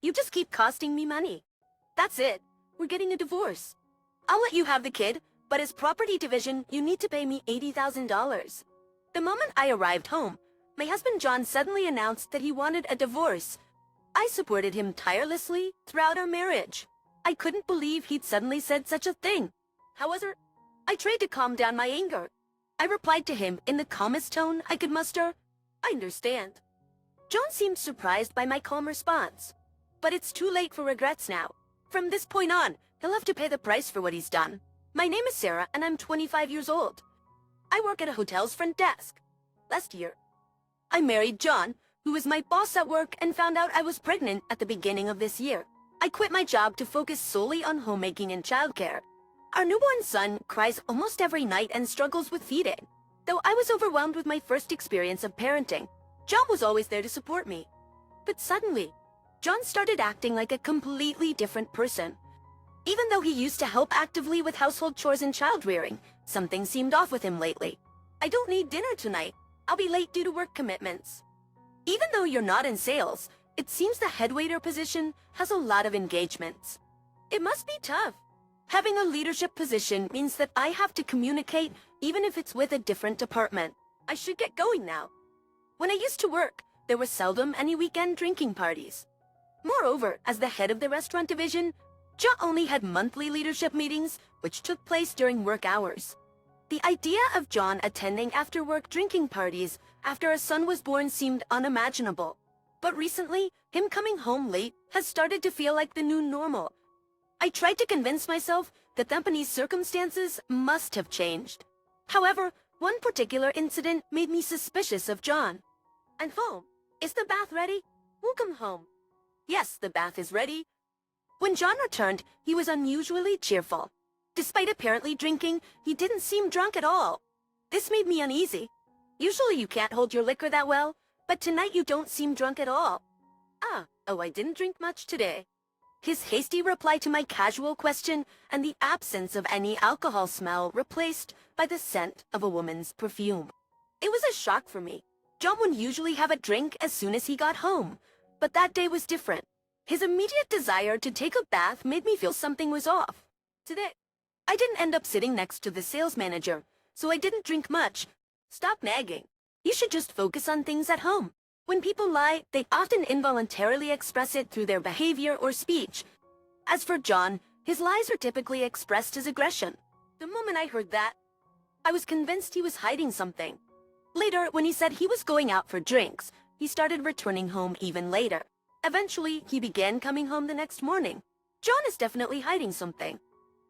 You just keep costing me money. That's it. We're getting a divorce. I'll let you have the kid, but as property division, you need to pay me $80,000. The moment I arrived home, my husband John suddenly announced that he wanted a divorce. I supported him tirelessly throughout our marriage. I couldn't believe he'd suddenly said such a thing. However, I tried to calm down my anger. I replied to him in the calmest tone I could muster. I understand. John seemed surprised by my calm response. But it's too late for regrets now. From this point on, he'll have to pay the price for what he's done. My name is Sarah, and I'm 25 years old. I work at a hotel's front desk. Last year, I married John, who was my boss at work, and found out I was pregnant at the beginning of this year. I quit my job to focus solely on homemaking and childcare. Our newborn son cries almost every night and struggles with feeding. Though I was overwhelmed with my first experience of parenting, John was always there to support me. But suddenly, John started acting like a completely different person. Even though he used to help actively with household chores and child-rearing, something seemed off with him lately. I don't need dinner tonight. I'll be late due to work commitments. Even though you're not in sales, it seems the head waiter position has a lot of engagements. It must be tough. Having a leadership position means that I have to communicate even if it's with a different department. I should get going now. When I used to work, there were seldom any weekend drinking parties. Moreover, as the head of the restaurant division, John only had monthly leadership meetings, which took place during work hours. The idea of John attending after-work drinking parties after a son was born seemed unimaginable. But recently, him coming home late has started to feel like the new normal. I tried to convince myself that the company's circumstances must have changed. However, one particular incident made me suspicious of John. I'm home. Is the bath ready? Welcome home. Yes, the bath is ready. When John returned, he was unusually cheerful. Despite apparently drinking, he didn't seem drunk at all. This made me uneasy. Usually you can't hold your liquor that well, but tonight you don't seem drunk at all. Oh, I didn't drink much today. His hasty reply to my casual question and the absence of any alcohol smell replaced by the scent of a woman's perfume. It was a shock for me. John would usually have a drink as soon as he got home, but that day was different. His immediate desire to take a bath made me feel something was off. Today, I didn't end up sitting next to the sales manager, so I didn't drink much. Stop nagging. You should just focus on things at home. When people lie, they often involuntarily express it through their behavior or speech. As for John, his lies are typically expressed as aggression. The moment I heard that, I was convinced he was hiding something. Later, when he said he was going out for drinks, he started returning home even later. Eventually, he began coming home the next morning. John is definitely hiding something.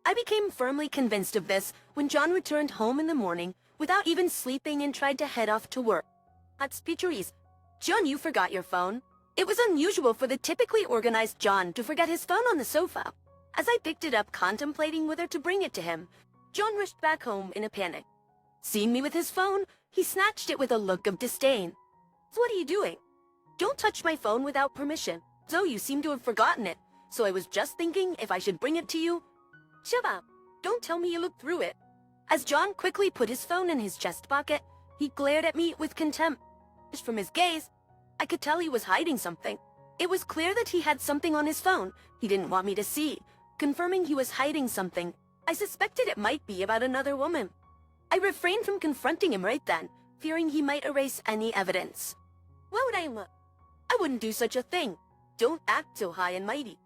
I became firmly convinced of this when John returned home in the morning without even sleeping and tried to head off to work. At Remarries, John, you forgot your phone. It was unusual for the typically organized John to forget his phone on the sofa. As I picked it up contemplating whether to bring it to him, John rushed back home in a panic. Seeing me with his phone, he snatched it with a look of disdain. So what are you doing? Don't touch my phone without permission. So you seem to have forgotten it, so I was just thinking if I should bring it to you. Shut up. Don't tell me you looked through it. As John quickly put his phone in his chest pocket, he glared at me with contempt. From his gaze, I could tell he was hiding something. It was clear that he had something on his phone he didn't want me to see. Confirming he was hiding something, I suspected it might be about another woman. I refrained from confronting him right then, fearing he might erase any evidence. Why would I wouldn't do such a thing. Don't act so high and mighty.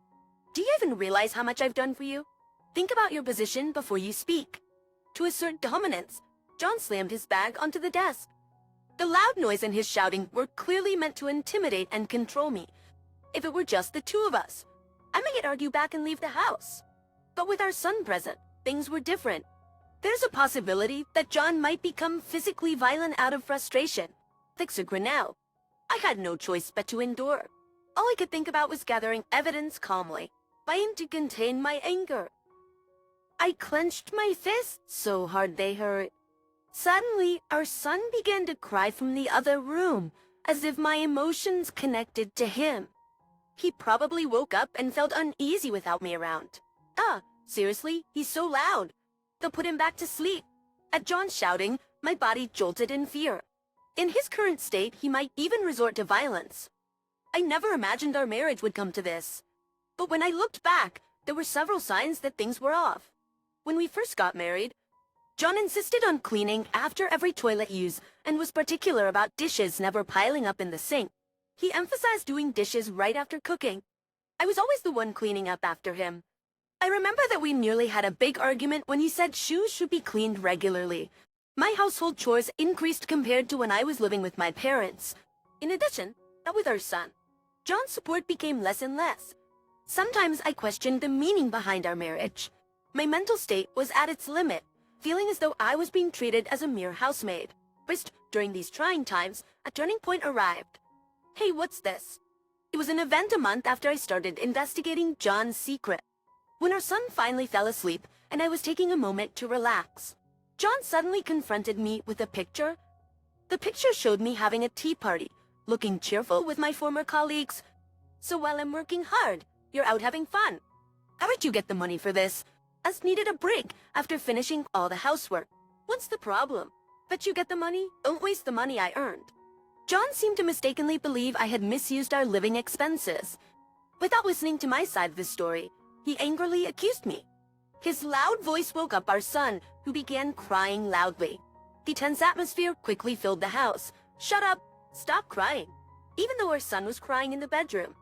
Do you even realize how much I've done for you? Think about your position before you speak. To assert dominance, John slammed his bag onto the desk. The loud noise and his shouting were clearly meant to intimidate and control me. If it were just the two of us, I might argue back and leave the house. But with our son present, things were different. There's a possibility that John might become physically violent out of frustration. Thanks to Grinnell, I had no choice but to endure. All I could think about was gathering evidence calmly, trying to contain my anger. I clenched my fists so hard they hurt. Suddenly, our son began to cry from the other room, as if my emotions connected to him. He probably woke up and felt uneasy without me around. Seriously, he's so loud. They'll put him back to sleep. At John's shouting, my body jolted in fear. In his current state, he might even resort to violence. I never imagined our marriage would come to this. But when I looked back, there were several signs that things were off. When we first got married, John insisted on cleaning after every toilet use and was particular about dishes never piling up in the sink. He emphasized doing dishes right after cooking. I was always the one cleaning up after him. I remember that we nearly had a big argument when he said shoes should be cleaned regularly. My household chores increased compared to when I was living with my parents. In addition, not with our son, John's support became less and less. Sometimes I questioned the meaning behind our marriage. My mental state was at its limit, feeling as though I was being treated as a mere housemaid. But during these trying times, a turning point arrived. Hey, what's this? It was an event a month after I started investigating John's secret. When our son finally fell asleep and I was taking a moment to relax, John suddenly confronted me with a picture. The picture showed me having a tea party, looking cheerful with my former colleagues. So while I'm working hard, you're out having fun. How did you get the money for this? Us needed a break after finishing all the housework. What's the problem? Bet you get the money? Don't waste the money I earned. John seemed to mistakenly believe I had misused our living expenses. Without listening to my side of the story, he angrily accused me. His loud voice woke up our son, who began crying loudly. The tense atmosphere quickly filled the house. Shut up! Stop crying! Even though our son was crying in the bedroom.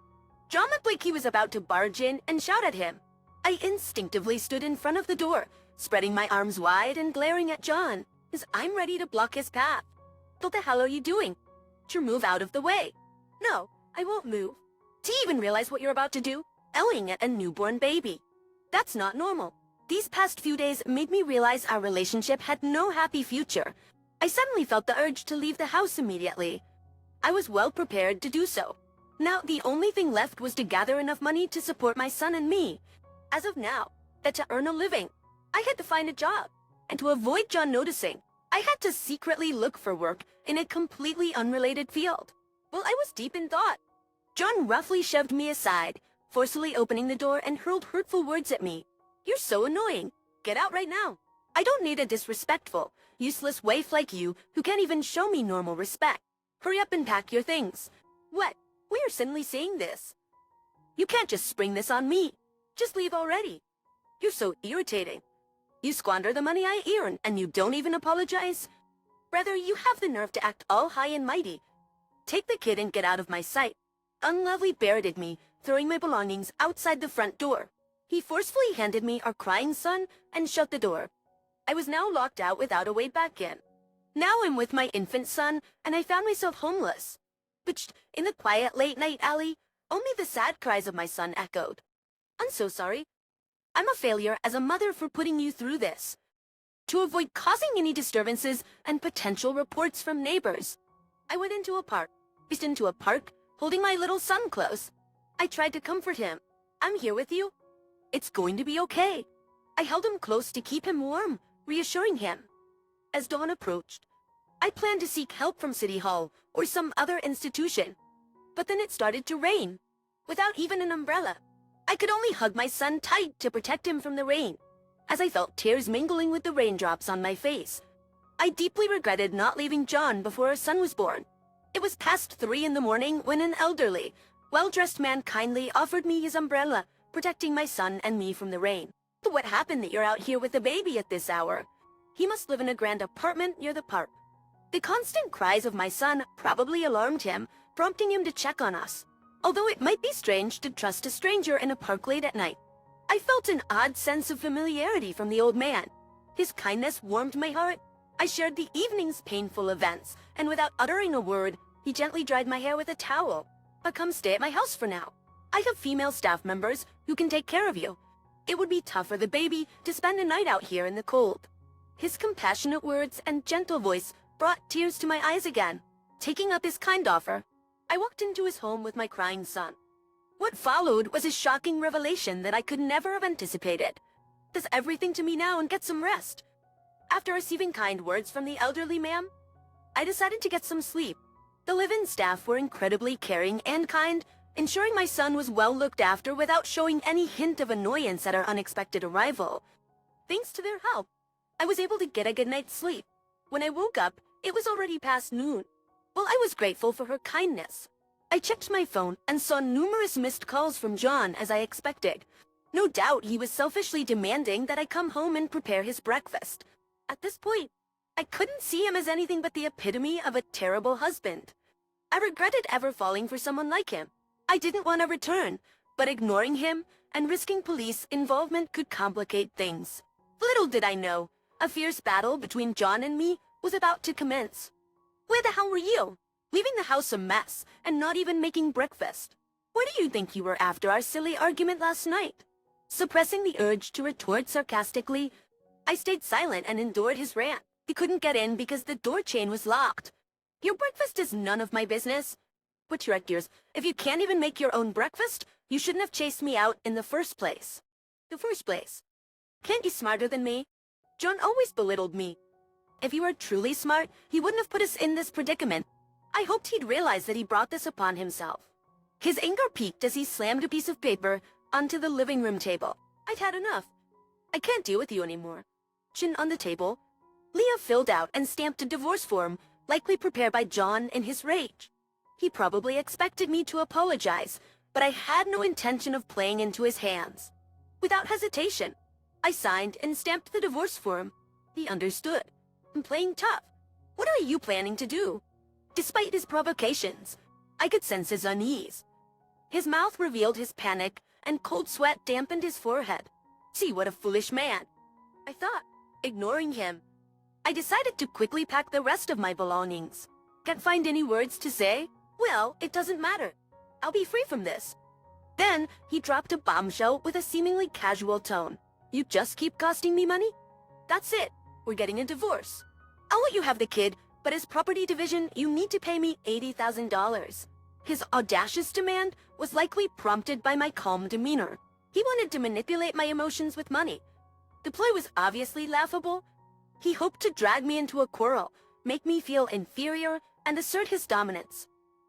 John looked like he was about to barge in and shout at him. I instinctively stood in front of the door, spreading my arms wide and glaring at John, as I'm ready to block his path. What the hell are you doing? To move out of the way. No, I won't move. Do you even realize what you're about to do? Yelling at a newborn baby. That's not normal. These past few days made me realize our relationship had no happy future. I suddenly felt the urge to leave the house immediately. I was well prepared to do so. Now, the only thing left was to gather enough money to support my son and me. As of now, that to earn a living, I had to find a job. And to avoid John noticing, I had to secretly look for work in a completely unrelated field. Well, I was deep in thought. John roughly shoved me aside, forcefully opening the door and hurled hurtful words at me. You're so annoying. Get out right now. I don't need a disrespectful, useless waif like you who can't even show me normal respect. Hurry up and pack your things. What? We are suddenly saying this. You can't just spring this on me. Just leave already. You're so irritating. You squander the money I earn and you don't even apologize? Rather, you have the nerve to act all high and mighty. Take the kid and get out of my sight. Unlovely bared at me, throwing my belongings outside the front door. He forcefully handed me our crying son and shut the door. I was now locked out without a way back in. Now I'm with my infant son, and I found myself homeless. But in the quiet late-night alley, only the sad cries of my son echoed. I'm so sorry. I'm a failure as a mother for putting you through this. To avoid causing any disturbances and potential reports from neighbors, I went into a park, holding my little son close. I tried to comfort him. I'm here with you. It's going to be okay. I held him close to keep him warm, reassuring him. As dawn approached, I planned to seek help from City Hall or some other institution. But then it started to rain, without even an umbrella. I could only hug my son tight to protect him from the rain, as I felt tears mingling with the raindrops on my face. I deeply regretted not leaving John before our son was born. It was past 3 in the morning when an elderly, well-dressed man kindly offered me his umbrella, protecting my son and me from the rain. What happened that you're out here with a baby at this hour? He must live in a grand apartment near the park. The constant cries of my son probably alarmed him, prompting him to check on us. Although it might be strange to trust a stranger in a park late at night, I felt an odd sense of familiarity from the old man. His kindness warmed my heart. I shared the evening's painful events, and without uttering a word, he gently dried my hair with a towel. Come stay at my house for now. I have female staff members who can take care of you. It would be tough for the baby to spend a night out here in the cold. His compassionate words and gentle voice brought tears to my eyes again. Taking up his kind offer, I walked into his home with my crying son. What followed was a shocking revelation that I could never have anticipated. Does everything to me now and get some rest. After receiving kind words from the elderly man, I decided to get some sleep. The live-in staff were incredibly caring and kind, ensuring my son was well looked after without showing any hint of annoyance at our unexpected arrival. Thanks to their help, I was able to get a good night's sleep. When I woke up, it was already past noon. Well, I was grateful for her kindness. I checked my phone and saw numerous missed calls from John as I expected. No doubt he was selfishly demanding that I come home and prepare his breakfast. At this point, I couldn't see him as anything but the epitome of a terrible husband. I regretted ever falling for someone like him. I didn't want to return, but ignoring him and risking police involvement could complicate things. Little did I know, a fierce battle between John and me was about to commence. Where the hell were you? Leaving the house a mess and not even making breakfast. What do you think you were after our silly argument last night? Suppressing the urge to retort sarcastically, I stayed silent and endured his rant. He couldn't get in because the door chain was locked. Your breakfast is none of my business. What's your gears? If you can't even make your own breakfast, you shouldn't have chased me out in the first place. Can't you smarter than me? John always belittled me. If he were truly smart, he wouldn't have put us in this predicament. I hoped he'd realize that he brought this upon himself. His anger peaked as he slammed a piece of paper onto the living room table. I'd had enough. I can't deal with you anymore. Chin on the table, Leah filled out and stamped a divorce form, likely prepared by John in his rage. He probably expected me to apologize, but I had no intention of playing into his hands. Without hesitation, I signed and stamped the divorce form. He understood. I'm playing tough. What are you planning to do? Despite his provocations, I could sense his unease. His mouth revealed his panic, and cold sweat dampened his forehead. See, what a foolish man, I thought, ignoring him. I decided to quickly pack the rest of my belongings. Can't find any words to say? Well, it doesn't matter. I'll be free from this. Then, he dropped a bombshell with a seemingly casual tone. You just keep costing me money? That's it. We're getting a divorce. I'll let you have the kid, but as property division, you need to pay me $80,000. His audacious demand was likely prompted by my calm demeanor. He wanted to manipulate my emotions with money. The ploy was obviously laughable. He hoped to drag me into a quarrel, make me feel inferior, and assert his dominance.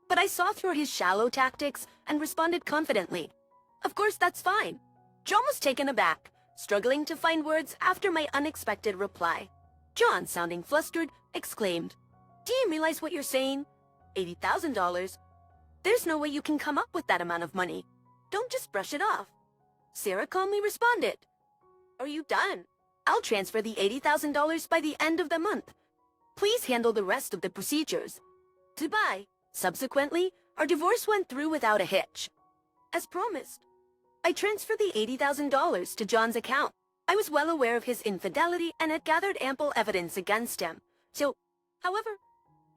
But I saw through his shallow tactics and responded confidently. Of course, that's fine. John was taken aback, struggling to find words after my unexpected reply. John, sounding flustered, exclaimed, Do you realize what you're saying? $80,000? There's no way you can come up with that amount of money. Don't just brush it off. Sarah calmly responded, Are you done? I'll transfer the $80,000 by the end of the month. Please handle the rest of the procedures. Goodbye. Subsequently, our divorce went through without a hitch. As promised, I transferred the $80,000 to John's account. I was well aware of his infidelity and had gathered ample evidence against him. However,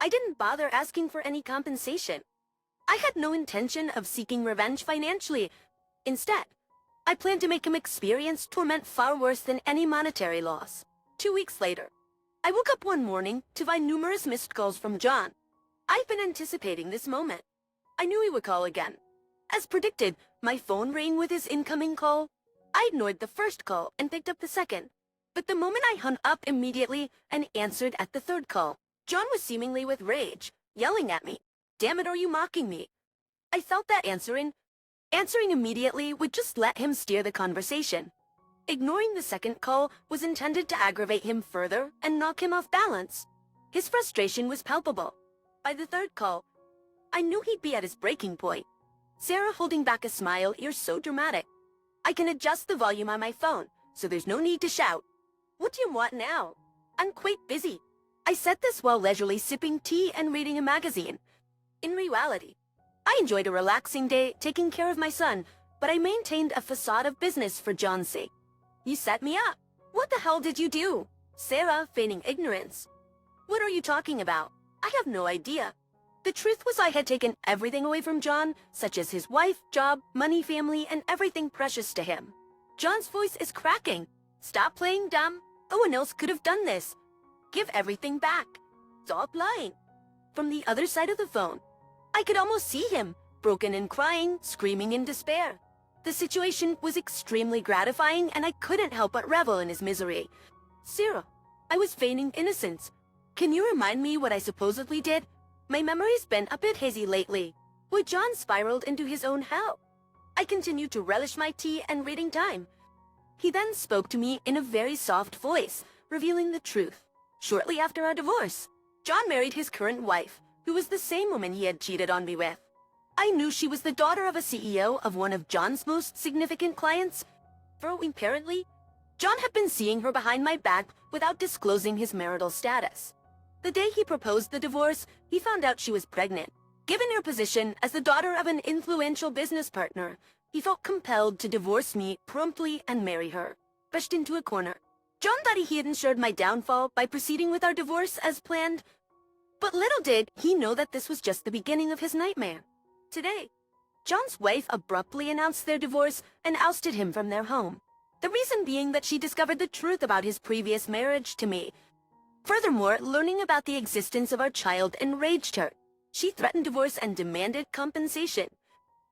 I didn't bother asking for any compensation. I had no intention of seeking revenge financially. Instead, I planned to make him experience torment far worse than any monetary loss. 2 weeks later, I woke up one morning to find numerous missed calls from John. I'd been anticipating this moment. I knew he would call again. As predicted, my phone rang with his incoming call. I ignored the first call and picked up the second. But the moment I hung up immediately and answered at the third call, John was seemingly with rage, yelling at me. Damn it, are you mocking me? I felt that answering immediately would just let him steer the conversation. Ignoring the second call was intended to aggravate him further and knock him off balance. His frustration was palpable. By the third call, I knew he'd be at his breaking point. Sarah, holding back a smile, You're so dramatic. I can adjust the volume on my phone, so there's no need to shout. What do you want now? I'm quite busy. I said this while leisurely sipping tea and reading a magazine. In reality, I enjoyed a relaxing day taking care of my son, but I maintained a facade of business for John's sake. You set me up. What the hell did you do? Sarah, feigning ignorance. What are you talking about? I have no idea. The truth was I had taken everything away from John, such as his wife, job, money, family, and everything precious to him. John's voice is cracking. Stop playing dumb. No one else could have done this. Give everything back. Stop lying. From the other side of the phone, I could almost see him, broken and crying, screaming in despair. The situation was extremely gratifying, and I couldn't help but revel in his misery. Sarah, I was feigning innocence. Can you remind me what I supposedly did? My memory's been a bit hazy lately. Why John spiraled into his own hell. I continued to relish my tea and reading time. He then spoke to me in a very soft voice, revealing the truth. Shortly after our divorce, John married his current wife, who was the same woman he had cheated on me with. I knew she was the daughter of a CEO of one of John's most significant clients. Apparently, John had been seeing her behind my back without disclosing his marital status. The day he proposed the divorce, he found out she was pregnant. Given her position as the daughter of an influential business partner, he felt compelled to divorce me promptly and marry her. Pushed into a corner. John thought he had ensured my downfall by proceeding with our divorce as planned. But little did he know that this was just the beginning of his nightmare. Today, John's wife abruptly announced their divorce and ousted him from their home. The reason being that she discovered the truth about his previous marriage to me. Furthermore, learning about the existence of our child enraged her. She threatened divorce and demanded compensation.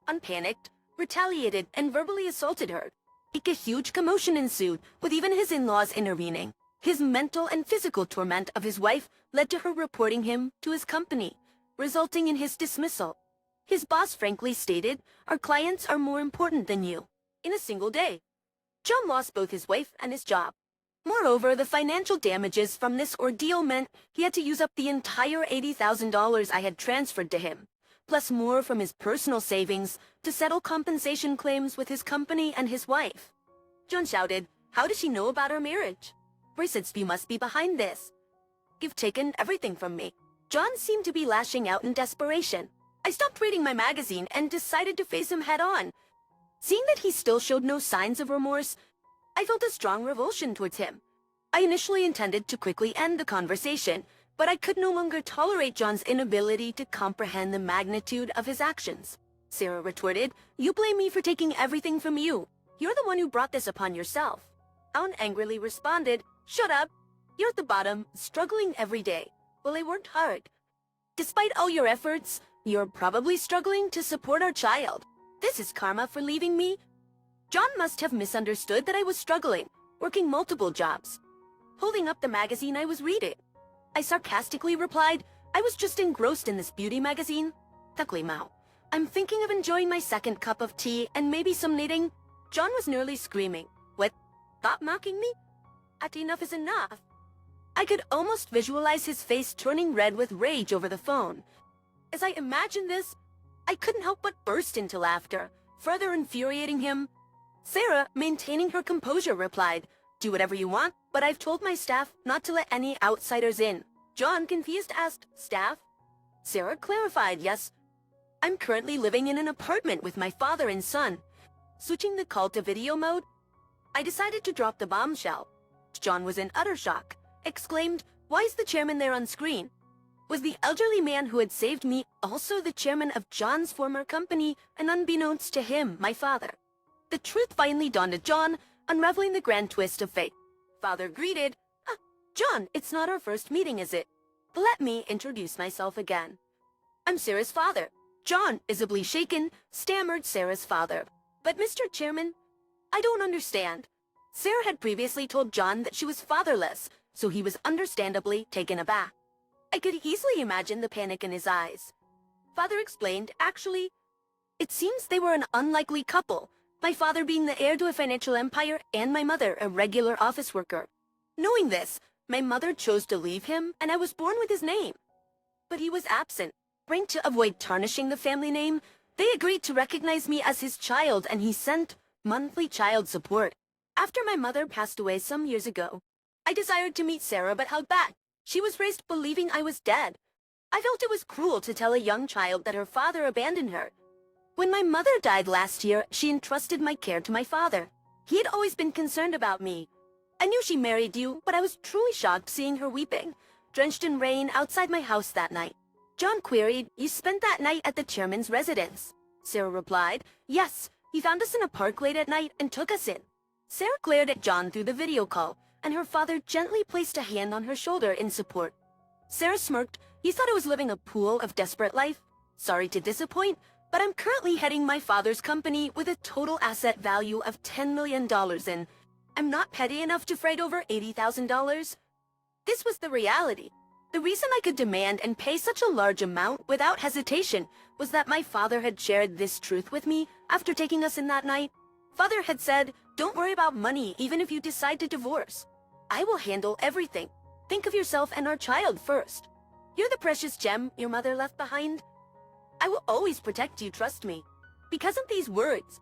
Unpanicked, retaliated, and verbally assaulted her. A huge commotion ensued, with even his in-laws intervening. His mental and physical torment of his wife led to her reporting him to his company, resulting in his dismissal. His boss frankly stated, "Our clients are more important than you." In a single day, John lost both his wife and his job. Moreover, the financial damages from this ordeal meant he had to use up the entire $80,000 I had transferred to him, plus more from his personal savings to settle compensation claims with his company and his wife. John shouted, "How does she know about our marriage? You must be behind this. You've taken everything from me." John seemed to be lashing out in desperation. I stopped reading my magazine and decided to face him head-on. Seeing that he still showed no signs of remorse, I felt a strong revulsion towards him. I initially intended to quickly end the conversation, but I could no longer tolerate John's inability to comprehend the magnitude of his actions. Sarah retorted, "You blame me for taking everything from you. You're the one who brought this upon yourself." Alan angrily responded, "Shut up. You're at the bottom, struggling every day. Well, I worked hard. Despite all your efforts, you're probably struggling to support our child. This is karma for leaving me." John must have misunderstood that I was struggling, working multiple jobs. Holding up the magazine I was reading, I sarcastically replied, "I was just engrossed in this beauty magazine. Taklimao. I'm thinking of enjoying my second cup of tea and maybe some knitting." John was nearly screaming, "What? Stop mocking me? At enough is enough." I could almost visualize his face turning red with rage over the phone. As I imagined this, I couldn't help but burst into laughter, further infuriating him. Sarah, maintaining her composure, replied, "Do whatever you want, but I've told my staff not to let any outsiders in." John, confused, asked, "Staff?" Sarah clarified, "Yes, I'm currently living in an apartment with my father and son." Switching the call to video mode, I decided to drop the bombshell. John was in utter shock, exclaimed, "Why is the chairman there on screen?" Was the elderly man who had saved me also the chairman of John's former company, and unbeknownst to him, my father? The truth finally dawned on John, unraveling the grand twist of fate. Father greeted, "John, it's not our first meeting, is it? Let me introduce myself again. I'm Sarah's father." John, visibly shaken, stammered Sarah's father. "But Mr. Chairman, I don't understand." Sarah had previously told John that she was fatherless, so he was understandably taken aback. I could easily imagine the panic in his eyes. Father explained, "Actually, it seems they were an unlikely couple, my father being the heir to a financial empire and my mother a regular office worker. Knowing this, my mother chose to leave him and I was born with his name. But he was absent. To avoid tarnishing the family name, they agreed to recognize me as his child and he sent monthly child support. After my mother passed away some years ago, I desired to meet Sarah but held back. She was raised believing I was dead. I felt it was cruel to tell a young child that her father abandoned her. When my mother died last year, she entrusted my care to my father. He had always been concerned about me. I knew she married you, but I was truly shocked seeing her weeping, drenched in rain outside my house that night." John queried, "You spent that night at the chairman's residence?" Sarah replied, "Yes, he found us in a park late at night and took us in." Sarah glared at John through the video call, and her father gently placed a hand on her shoulder in support. Sarah smirked. "You thought I was living a pool of desperate life? Sorry to disappoint, but I'm currently heading my father's company with a total asset value of $10 million and I'm not petty enough to fret over $80,000. This was the reality. The reason I could demand and pay such a large amount without hesitation was that my father had shared this truth with me after taking us in that night. Father had said, "Don't worry about money even if you decide to divorce. I will handle everything. Think of yourself and our child first. You're the precious gem your mother left behind." I will always protect you, trust me. Because of these words,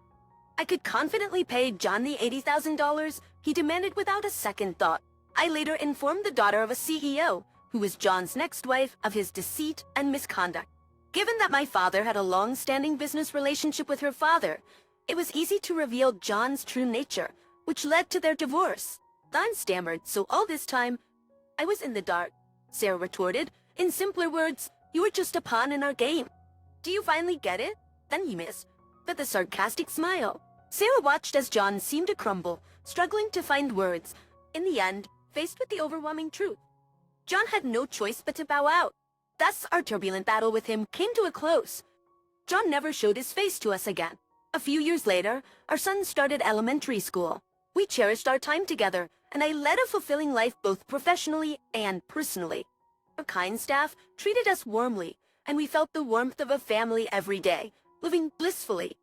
I could confidently pay John the $80,000 he demanded without a second thought. I later informed the daughter of a CEO, who was John's next wife, of his deceit and misconduct. Given that my father had a long-standing business relationship with her father, it was easy to reveal John's true nature, which led to their divorce. Don stammered, so all this time, I was in the dark. Sarah retorted, in simpler words, you were just a pawn in our game. Do you finally get it? Then he missed, with a sarcastic smile. Sarah watched as John seemed to crumble, struggling to find words. In the end, faced with the overwhelming truth, John had no choice but to bow out. Thus, our turbulent battle with him came to a close. John never showed his face to us again. A few years later, our son started elementary school. We cherished our time together, and I led a fulfilling life both professionally and personally. Our kind staff treated us warmly, and we felt the warmth of a family every day, living blissfully.